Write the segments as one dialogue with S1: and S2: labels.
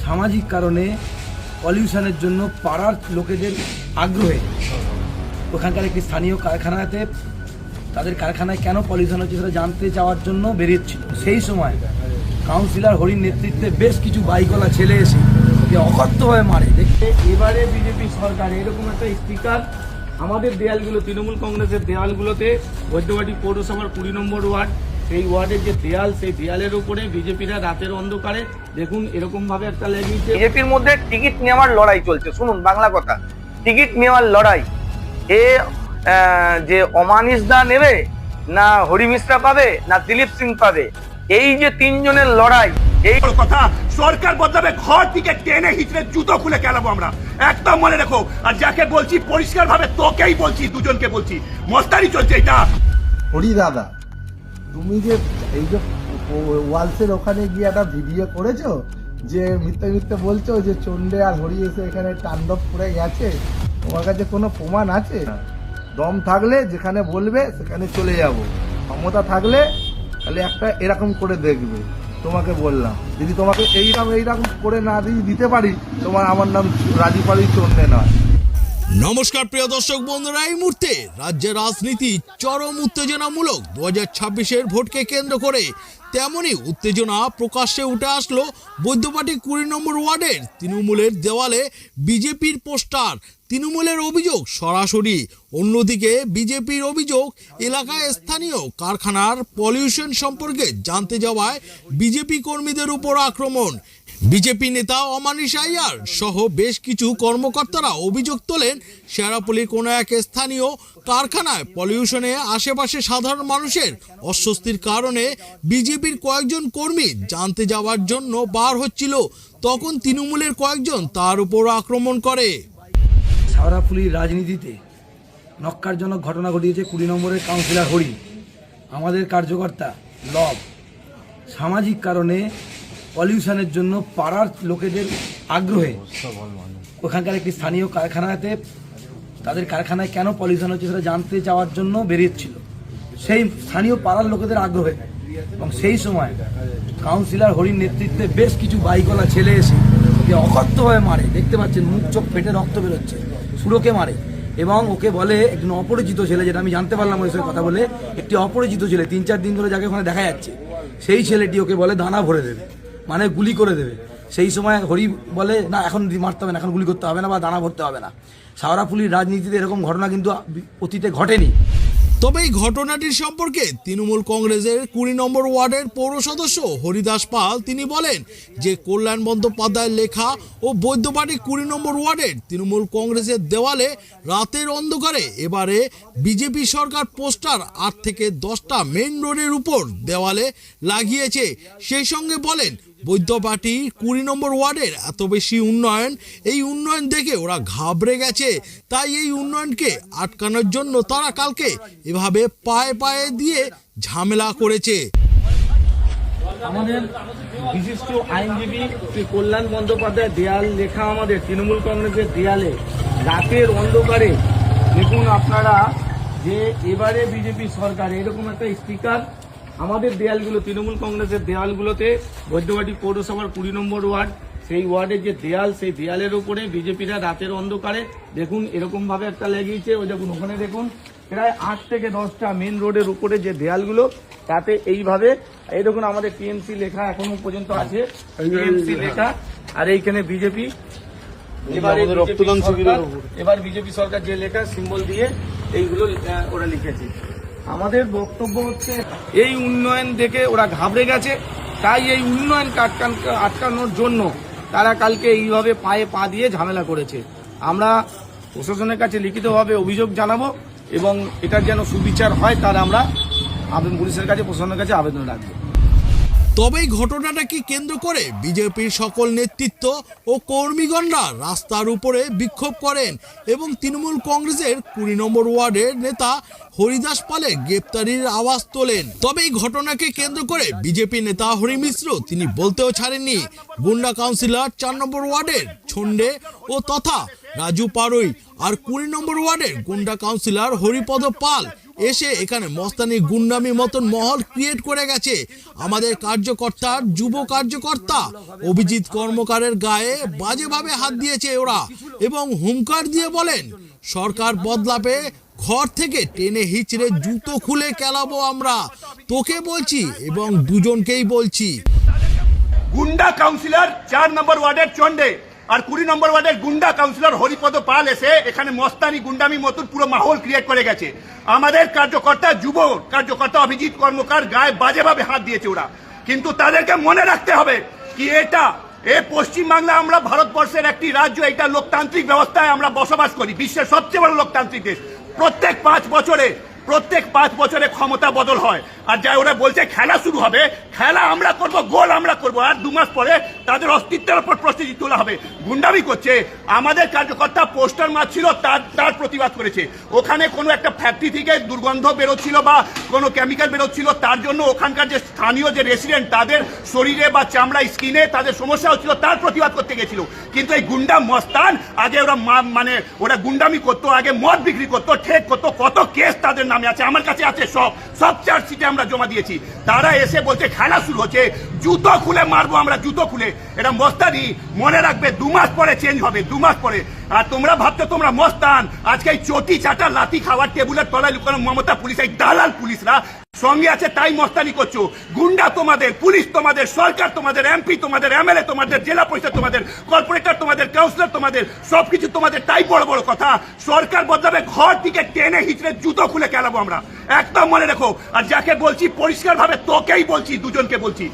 S1: সামাজিক কারণে পলিউশনের জন্য পাড়ার লোকেদের আগ্রহে ওখানকার একটি স্থানীয় কারখানাতে তাদের কারখানায় কেন পলিউশন হচ্ছে সেটা জানতে চাওয়ার জন্য বেরিয়েছিল। সেই সময় কাউন্সিলর হরির নেতৃত্বে বেশ কিছু বাইকওয়ালা ছেলে এসে যে অকথ্যভাবে মারে। দেখতে এবারে বিজেপি সরকার এরকম একটা স্পিকার আমাদের দেয়ালগুলো, তৃণমূল কংগ্রেসের দেয়ালগুলোতে, বৈদ্যবাটি পৌরসভার 20 নম্বর ওয়ার্ড, সেই ওয়ার্ডের যে দেয়াল, সেই দেয়ালের উপরে বিজেপিরা রাতের অন্ধকারে দেখুন এরকম ভাবে একটা লেগেছে।
S2: বিজেপির মধ্যে টিকিট নেওয়ার লড়াই চলছে। শুনুন বাংলা কথা, টিকিট নেওয়ার লড়াই। যে অমানিস দা নেবে, না হরি মিশ্রা পাবে, না দিলীপ সিং পাবে, এই যে তিনজনের লড়াই। এই
S3: কথা সরকার বদলাবে, ঘর থেকে টেনে হিচড়ে জুতো খুলে খেলাবো আমরা, একদম মনে রেখো। আর যাকে বলছি পরিষ্কার ভাবে তোকেই বলছি, দুজনকে বলছি, মস্তানি চলছে এটা।
S4: হরি দাদা, তুমি যে এই যে ওয়ালসের ওখানে গিয়ে একটা ভিডিও করেছো, যে মিথ্যে মিথ্যে বলছো যে চন্ডে আর হরি এসে এখানে তাণ্ডব করে গেছে, তোমার কাছে কোনো প্রমাণ আছে? দম থাকলে যেখানে বলবে সেখানে চলে যাব, ক্ষমতা থাকলে তাহলে একটা এরকম করে দেখবে। তোমাকে বললাম, যদি তোমাকে এইরকম করে না দিতে পারি, আমার নাম রাজীব পালি চন্ডে নয়।
S5: নমস্কার প্রিয় দর্শক বন্ধুরা, এই মুহূর্তে রাজ্যের রাজনীতি চরম উত্তেজনামূলক। 2026-এর ভোটকে কেন্দ্র করে তেমনই উত্তেজনা প্রকাশ্যে উঠে আসলো বৈদ্যবাটি 20 নম্বর ওয়ার্ডের তৃণমূলের দেওয়ালে বিজেপির পোস্টার। তৃণমূলের অভিযোগ সরাসরি, অন্যদিকে বিজেপির অভিযোগ এলাকায় স্থানীয় কারখানার পলিউশন সম্পর্কে জানতে যাওয়ায় বিজেপি কর্মীদের উপর আক্রমণ। বিজেপি নেতা অমানিস আইয়ার সহ বেশ কিছু কর্মকর্তারা অভিযোগ তোলেন শেরাপল্লির কোনো এক স্থানীয় কারখানায় পলিউশনে আশেপাশে সাধারণ মানুষের অস্বস্তির কারণে বিজেপির কয়েকজন কর্মী জানতে যাওয়ার জন্য বার হচ্ছিল, তখন তৃণমূলের কয়েকজন তার উপর আক্রমণ করে।
S1: শেরাপল্লির রাজনীতিতে নক্কারজনক ঘটনা ঘটিয়েছে 20 নম্বরের কাউন্সিলর হরি। আমাদের কার্যকর্তা লব সামাজিক কারণে পলিউশনের জন্য পাড়ার লোকেদের আগ্রহে ওখানকার একটি স্থানীয় কারখানাতে তাদের কারখানায় কেন পলিউশন হচ্ছে সেটা জানতে চাওয়ার জন্য বেরিয়েছিল। সেই স্থানীয় পাড়ার লোকেদের আগ্রহে এবং সেই সময় কাউন্সিলর হরির নেতৃত্বে বেশ কিছু বাইকওয়ালা ছেলে এসে যে অকথ্যভাবে মারে। দেখতে পাচ্ছেন মুখ চোখ ফেটে রক্ত বেরোচ্ছে, সুরোকে মারে এবং ওকে বলে একজন অপরিচিত ছেলে, যেটা আমি জানতে পারলাম ওই সঙ্গে কথা বলে, একটি অপরিচিত ছেলে 3-4 দিন ধরে যাকে ওখানে দেখা যাচ্ছে, সেই ছেলেটি ওকে বলে দানা ভরে দেবে, মানে গুলি করে দেবে। সেই সময় হরি বলে না, এখন মারতে হবে না, এখন গুলি করতে হবে না বা দানা ভরতে হবে না। শেরাপল্লির রাজনীতিতে এরকম ঘটনা কিন্তু অতীতে ঘটেনি।
S5: তবে এই ঘটনাটির সম্পর্কে তৃণমূল কংগ্রেসের 20 নম্বর ওয়ার্ডের পৌর সদস্য হরিদাস পাল তিনি বলেন যে কল্যাণ বন্দ্যোপাধ্যায়ের লেখা ও বৈদ্যবাটি 20 নম্বর ওয়ার্ডের তৃণমূল কংগ্রেসের দেওয়ালে রাতের অন্ধকারে এবারে বিজেপি সরকার পোস্টার 8 থেকে 10টা মেইন রোডের উপর দেওয়ালে লাগিয়েছে। সেই সঙ্গে বলেন বৈদ্যবাটি 20 নম্বর ওয়ার্ডের এত বেশি উন্নয়ন, এই উন্নয়ন দেখে ওরা ঘাবড়ে গেছে, তাই এই উন্নয়নকে আটকানোর জন্য তারা কালকে এভাবে পায়ে পায়ে দিয়ে ঝামেলা করেছে।
S2: আমাদের বিশিষ্ট আইনজীবী শ্রী কল্যাণ বন্দ্যোপাধ্যায় দেয়াল লেখা আমাদের তৃণমূল কংগ্রেসের দেয়ালে রাতের অন্ধকারে দেখুন আপনারা যে এবারে বিজেপি সরকার এরকম একটা স্পিকার আমাদের দেয়ালগুলো, তৃণমূল কংগ্রেসের দেয়ালগুলোতে, বৈদ্যবাটি পৌরসভার 20 নম্বর ওয়ার্ড, সেই ওয়ার্ডের যে দেয়াল, সেই দেয়ালের উপরে বিজেপিরা রাতের অন্ধকারে দেখুন এরকম ভাবে একটা লেগেছে। ওই দেখুন ওখানে দেখুন প্রায় 8 থেকে 10টা মেন রোডের উপরে যে দেয়ালগুলো, তাতে এইভাবে এই দেখুন আমাদের টিএমসি লেখা এখনো পর্যন্ত আছে, টিএমসি লেখা, আর এইখানে বিজেপি। এবার বিজেপি সরকার যে লেখা সিম্বল দিয়ে এইগুলো ওরা লিখেছে। আমাদের বক্তব্য হচ্ছে এই উন্নয়ন দেখে ওরা ঘাবড়ে গেছে, তাই এই উন্নয়নকে আটকানোর জন্য তারা কালকে এইভাবে পায়ে পা দিয়ে ঝামেলা করেছে। আমরা প্রশাসনের কাছে লিখিতভাবে অভিযোগ জানাবো এবং এটার যেন সুবিচার হয় তার আমরা পুলিশের কাছে, প্রশাসনের কাছে আবেদন রাখবো।
S5: তবে এই ঘটনাটাকে কেন্দ্র করে বিজেপির সকল নেতৃত্ব ও কর্মীগণরা রাস্তার উপরে বিক্ষোভ করেন এবং তৃণমূল কংগ্রেসের 20 নম্বর ওয়ার্ডের নেতা হরিদাস পালের গ্রেপ্তারির আওয়াজ তোলেন। তবে এই ঘটনাকে কেন্দ্র করে বিজেপি নেতা হরি মিশ্র তিনি বলতেও ছাড়েননি গুন্ডা কাউন্সিলর 4 নম্বর ওয়ার্ডের ছন্ডে ও তথা রাজু পারুই আর 20 নম্বর ওয়ার্ডের গুন্ডা কাউন্সিলর হরিপদ পাল এসে এখানে মস্তানি গুন্ডামি মতন মহল ক্রিয়েট করে গেছে। আমাদের কার্যকর্তার যুব কার্যকর্তা অভিজিৎ কর্মকারের গায়ে বাজেভাবে হাত দিয়েছে ওরা এবং হুঙ্কার দিয়ে বলেন, সরকার বদলাবে, ঘর থেকে টেনে হিচড়ে জুতো খুলে কেলাবো আমরা। তোকে বলছি এবং দুজনকেই বলছি।
S3: গুন্ডা কাউন্সিলর 4 নম্বর ওয়ার্ডের চন্ডে আর 20 নম্বর ওয়ার্ডের গুন্ডা কাউন্সিলর হরিপদ পাল এসে এখানে মস্তানি গুন্ডামি মতন পুরো মাহল ক্রিয়েট করে গেছে। আমাদের কার্যকর্তা যুব কার্যকর্তা অভিজিৎ কর্মকার গায়ে বাজেভাবে হাত দিয়েছে ওরা। কিন্তু তাদেরকে মনে রাখতে হবে কি পশ্চিমবাংলা আমরা ভারতবর্ষের একটি রাজ্য, এটা লোকতান্ত্রিক ব্যবস্থায় আমরা বসবাস করি, বিশ্বের সবচেয়ে বড় লোকতান্ত্রিক দেশ। প্রত্যেক 5 বছরে ক্ষমতা বদল হয়। আর যা ওরা বলছে খেলা শুরু হবে, খেলা আমরা করব, গোল আমরা করব, আর 2 মাস পরে তাদের অস্তিত্বের উপর প্রশ্নচিহ্ন তোলা হবে। গুন্ডামি করছে। আমাদের কার্যকর্তা পোস্টার মারছিল, তার প্রতিবাদ করেছে। ওখানে কোনো একটা ফ্যাক্টরি থেকে দুর্গন্ধ বেরোচ্ছিল বা কোনো কেমিক্যাল বেরোচ্ছিল, তার জন্য ওখানকার যে স্থানীয় যে রেসিডেন্ট তাদের শরীরে বা চামড়া স্কিনে তাদের সমস্যা হচ্ছিল, তার প্রতিবাদ করতে গেছিল। কিন্তু এই গুন্ডা মস্তান আগে ওরা ওরা গুন্ডামি করতো, আগে মদ বিক্রি করতো, ঠেক করতো, কত কেস তাদের নামে আছে, আমার কাছে আছে, সব চার্জশিটে আমরা জমা দিয়েছি। তারা এসে বলছে খেলা শুরু হচ্ছে, জুতো খুলে মারবো আমরা, জুতো খুলে। এটা মস্তানি, মনে রাখবে 2 মাস পরে চেঞ্জ হবে, 2 মাস পরে। আর তোমরা ভাবছো তোমরা মস্তান, আজকে এই চটি চাটা লাথি খাওয়ার টেবিলের তলায় লুকানো মমতা পুলিশ, এই দালাল পুলিশরা সঙ্গে আছে, তাই মস্তানি করছো। গুন্ডা তোমাদের, পুলিশ তোমাদের, সরকার তোমাদের, এমপি তোমাদের, এমএলএ তোমাদের, জেলা পরিষদ তোমাদের, কর্পোরেটর তোমাদের, কাউন্সিলর তোমাদের, সবকিছু তোমাদের। তাই বড় বড় কথা, সরকার বদলাবে, ঘর থেকে টেনে হিচড়ে জুতো খুলে কেলাবো আমরা, একদম মনে রেখো। আর যাকে বলছি পরিষ্কার ভাবে তোকেই বলছি, দুজনকে বলছি।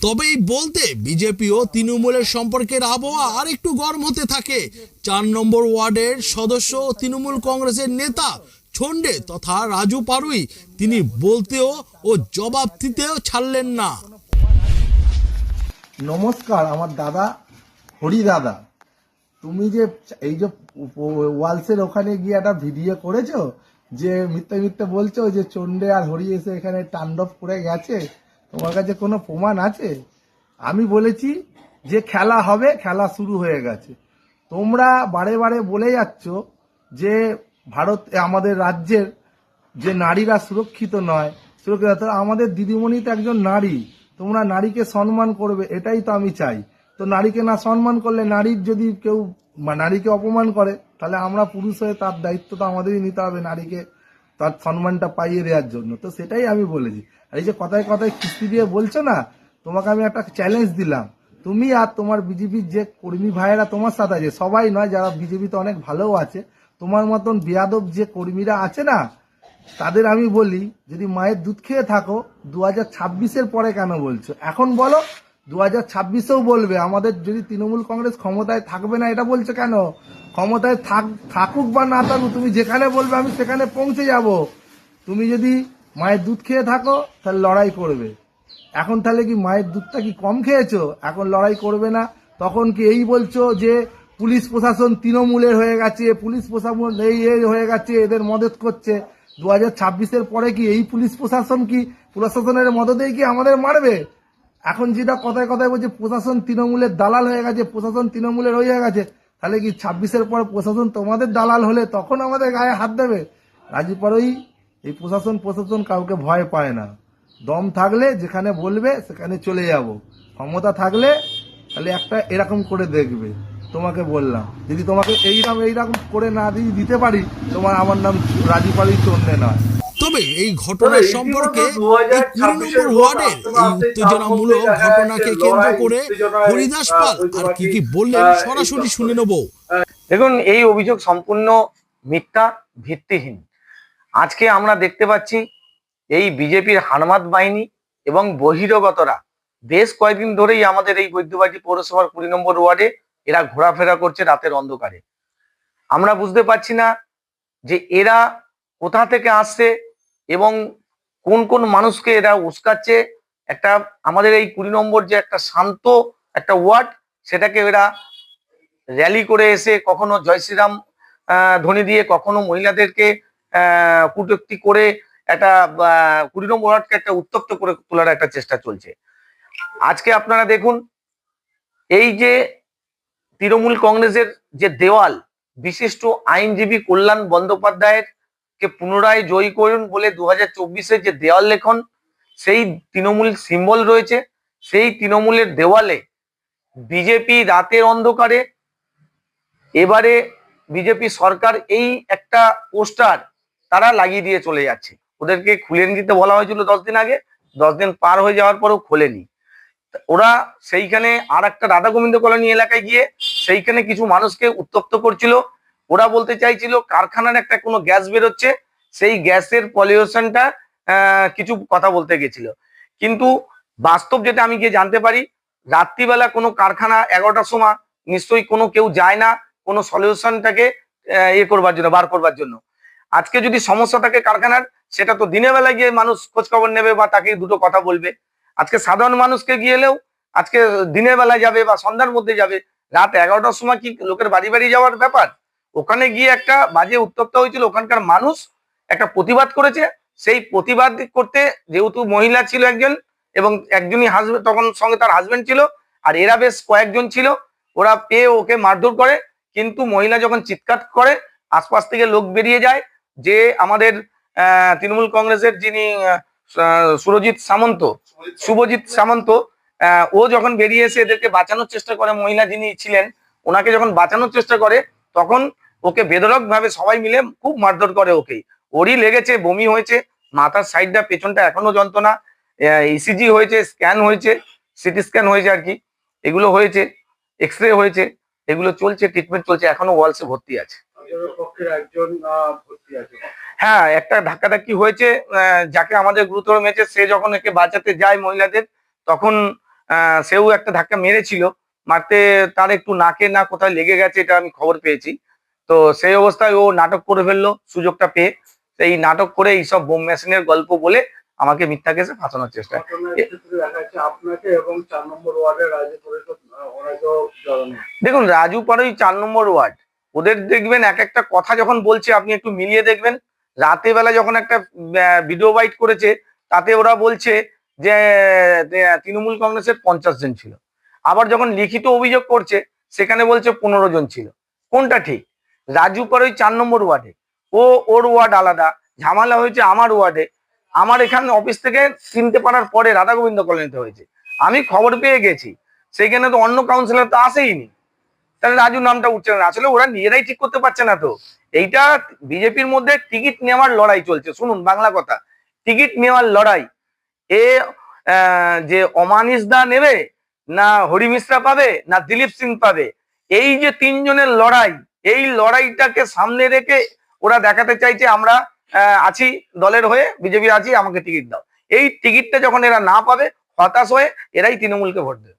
S5: তবেই বলতে বিজেপি ও তৃণমূলের সম্পর্কের আবহাওয়া আর একটু গরম হতে থাকে। 4 নম্বর ওয়ার্ডের সদস্য ও তৃণমূল কংগ্রেসের নেতা ছন্ডে তথা রাজু পারুই, তিনি বলতেও ও জবাব দিতেও ছাড়লেন না।
S4: নমস্কার আমার দাদা, হরি দাদা। তুমি যে এই যে ওয়ালসের ওখানে গিয়ে একটা ভিডিও করেছো, যে মিথ্যে মিথ্যে বলছো যে চন্ডে আর হরি এসে এখানে তাণ্ডব করে গেছে, তোমার কাছে কোনো প্রমাণ আছে? আমি বলেছি যে খেলা হবে, খেলা শুরু হয়ে গেছে। তোমরা বারে বারে বলে যাচ্ছ যে ভারত, আমাদের রাজ্যের যে নারীরা সুরক্ষিত নয়, সুরক্ষিত। আমাদের দিদিমণি তো একজন নারী, তোমরা নারীকে সম্মান করবে, এটাই তো আমি চাই। তো নারীকে না সম্মান করলে, নারীর যদি কেউ নারীকে অপমান করে, তাহলে আমরা পুরুষ হয়ে তার দায়িত্ব তো আমাদেরই নিতে হবে, নারীকে তার সম্মানটা পাইয়ে দেওয়ার জন্য। তো সেটাই আমি বলেছি। আর এই যে কথায় কথায় কিস্তি দিয়ে বলছো না, তোমাকে আমি একটা চ্যালেঞ্জ দিলাম, তুমি আর তোমার বিজেপির যে কর্মী ভাইয়েরা তোমার সাথে আছে, সবাই নয়, যারা বিজেপিতে অনেক ভালোও আছে, তোমার মতন বেয়াদব যে কর্মীরা আছে না, তাদের আমি বলি, যদি মায়ের দুধ খেয়ে থাকো 2026-এর পরে কেন বলছো? এখন বলো, 2026-এও বলবে। আমাদের যদি তৃণমূল কংগ্রেস ক্ষমতায় থাকবে না, এটা বলছো কেন? ক্ষমতায় থাকুক বা না থাকুক, তুমি যেখানে বলবে আমি সেখানে পৌঁছে যাব। তুমি যদি মায়ের দুধ খেয়ে থাকো তাহলে লড়াই করবে। এখন তাহলে কি মায়ের দুধটা কি কম খেয়েছো? এখন লড়াই করবে না? তখন কি এই বলছো যে পুলিশ প্রশাসন তৃণমূলের হয়ে গেছে, পুলিশ প্রশাসন এই হয়ে গেছে, এদের মদত করছে? 2026-এর পরে কি এই পুলিশ প্রশাসন কি প্রশাসনের মদতেই কি আমাদের মারবে? এখন যেটা কথায় কথায় বলছে প্রশাসন তৃণমূলের দালাল হয়ে গেছে, প্রশাসন তৃণমূলের হয়ে গেছে, তাহলে কি 26-এর পর প্রশাসন তোমাদের দালাল হলে তখন আমাদের গায়ে হাত দেবে? রাজু পারুই, এই প্রশাসন কাউকে ভয় পায় না। দম থাকলে যেখানে বলবে সেখানে চলে যাব, ক্ষমতা থাকলে তাহলে একটা এরকম করে দেখবে। তোমাকে বললাম, যদি তোমাকে এইরকম করে না দিতে পারি, আমার নাম রাজু পারুই চন্ডে নয়।
S5: তবে এই ঘটনার সম্পর্কে এই 20 নম্বর ওয়ার্ডের এই উত্তেজনামূলক ঘটনাকে কেন্দ্র করে হরিদাস পাল আর কি বললেন সরাসরি শুনে নেব।
S2: দেখুন, এই অভিযোগ সম্পূর্ণ মিথ্যা, ভিত্তিহীন। আজকে আমরা দেখতে পাচ্ছি এই বিজেপির হানমাদ বাহিনী এবং বহিরাগতরা বেশ কয়েকদিন ধরেই আমাদের এই বৈদ্যবাটি পৌরসভার 20 নম্বর ওয়ার্ডে এরা ঘোরাফেরা করছে রাতের অন্ধকারে। আমরা বুঝতে পারছি না যে এরা কোথা থেকে আসছে এবং কোন কোন মানুষকে এরা উস্কাচ্ছে। একটা আমাদের এই 20 নম্বর যে একটা শান্ত একটা ওয়ার্ড, সেটাকে এরা র্যালি করে এসে কখনো জয় শ্রীরাম ধ্বনি দিয়ে, কখনো মহিলাদেরকে কটূক্তি করে একটা 20 নম্বর ওয়ার্ডকে একটা উত্তপ্ত করে তোলার একটা চেষ্টা চলছে। আজকে আপনারা দেখুন, এই যে তৃণমূল কংগ্রেসের যে দেওয়াল, বিশিষ্ট আইনজীবী কল্যাণ বন্দ্যোপাধ্যায়ের কে পুনরায় জয়ী করুন বলে 2024-এ যে দেওয়াল লেখন, সেই তৃণমূল সিম্বল রয়েছে, সেই তৃণমূলের দেওয়ালে বিজেপি রাতের অন্ধকারে এবারে বিজেপি সরকার এই একটা পোস্টার তারা লাগিয়ে দিয়ে চলে যাচ্ছে। ওদেরকে খুলে দিতে বলা হয়েছিল 10 দিন আগে, 10 দিন পার হয়ে যাওয়ার পরেও খোলেনি। ওরা সেইখানে আর একটা রাধা গোবিন্দ কলোনি এলাকায় গিয়ে সেইখানে কিছু মানুষকে উত্তপ্ত করছিল। ওরা বলতে চাইছিল কারখানার একটা কোনো গ্যাস বেরোচ্ছে, সেই গ্যাসের পলিউশনটা কিছু কথা বলতে গেছিল। কিন্তু বাস্তব যেটা আমি গিয়ে জানতে পারি, রাত্রিবেলা কোনো কারখানা 11টার সময় নিশ্চয়ই কোনো কেউ যায় না কোনো সলিউশনটাকে করবার জন্য, বার করবার জন্য। আজকে যদি সমস্যা থাকে কারখানার, সেটা তো দিনের বেলা গিয়ে মানুষ খোঁজ খবর নেবে বা তাকে দুটো কথা বলবে। আজকে সাধারণ মানুষকে গিয়েলেও আজকে দিনের বেলা যাবে বা সন্ধ্যার মধ্যে যাবে, রাত 11টার সময় কি লোকের বাড়ি বাড়ি যাওয়ার ব্যাপার? ওখানে গিয়ে একটা বাজে উত্তপ্ত হয়েছিল, ওখানকার মানুষ একটা প্রতিবাদ করেছে। সেই প্রতিবাদ করতে যেহেতু মহিলা ছিল একজন এবং একজনই হাজবেন্ড, তখন সঙ্গে তার হাজবেন্ড ছিল, আর এরা বেশ কয়েকজন ছিল, ওরা পেয়ে ওকে মারধর করে। কিন্তু মহিলা যখন চিৎকার করে আশপাশ থেকে লোক বেরিয়ে যায়, যে আমাদের তৃণমূল কংগ্রেসের যিনি শুভজিৎ সামন্ত, ও যখন বেরিয়ে এসে এদেরকে বাঁচানোর চেষ্টা করে, মহিলা যিনি ছিলেন ওনাকে যখন বাঁচানোর চেষ্টা করে, তখন ওকে বেধড়ক ভাবে সবাই মিলে খুব মারধর করে। ওকেই ওরই লেগেছে, বমি হয়েছে, মাথার সাইডটা পেছনটা এখনো যন্ত্রণা, ইসিজি হয়েছে, স্ক্যান হয়েছে, সিটি স্ক্যান হয়েছে আর কি, এগুলো হয়েছে, এক্সরে হয়েছে, এগুলো চলছে, ট্রিটমেন্ট চলছে, এখনো ওয়ালসে ভর্তি আছে। হ্যাঁ, একটা ধাক্কাধাক্কি হয়েছে, যাকে আমাদের গুরুতর মেরেছে সে যখন একে বাঁচাতে যায় মহিলাদের, তখন সেও একটা ধাক্কা মেরেছিল, মারতে তার একটু নাকে না কোথায় লেগে গেছে, এটা আমি খবর পেয়েছি। তো সেই অবস্থায় ও নাটক করে ফেললো সুযোগটা পেয়ে, এই নাটক করে এইসব বোম মেশিনের গল্প বলে আমাকে মিথ্যা কেসে ফাঁসানোর চেষ্টা। দেখুন, রাজু পাড়াই 4 নম্বর ওয়ার্ড, ওদের দেখবেন এক একটা কথা যখন বলছে আপনি একটু মিলিয়ে দেখবেন। রাতে বেলা যখন একটা ভিডিও বাইট করেছে, তাতে ওরা বলছে যে তৃণমূল কংগ্রেসের 50 জন ছিল, আবার যখন লিখিত অভিযোগ করছে সেখানে বলছে 15 জন ছিল। কোনটা ঠিক? রাজু পাড়াই 4 নম্বর ওয়ার্ডে, ওর ওয়ার্ড আলাদা, ঝামেলা হয়েছে আমার ওয়ার্ডে। আমার এখানে অফিস থেকে চিনতে পারার পরে রাধা গোবিন্দ কলোনিতে হয়েছে, আমি খবর পেয়ে গেছি, সেখানে তো অন্য কাউন্সিলর তো আসেইনি, তাহলে রাজু নামটা উঠছে না। আসলে ওরা নিজেরাই ঠিক করতে পারছে না। তো এইটা বিজেপির মধ্যে টিকিট নেওয়ার লড়াই চলছে। শুনুন বাংলা কথা, টিকিট নেওয়ার লড়াই। এ যে অমানিস দা নেবে, না হরি মিশ্রা পাবে, না দিলীপ সিং পাবে, এই যে 3 জনের লড়াই, এই লড়াইটাকে সামনে রেখে ওরা দেখাতে চাইছে আমরা আছি দলের হয়ে, বিজেপি আছি, আমাকে টিকিট দাও। এই টিকিটটা যখন এরা না পাবে, হতাশ হয়ে এরাই তৃণমূলকে ভোট দেবে।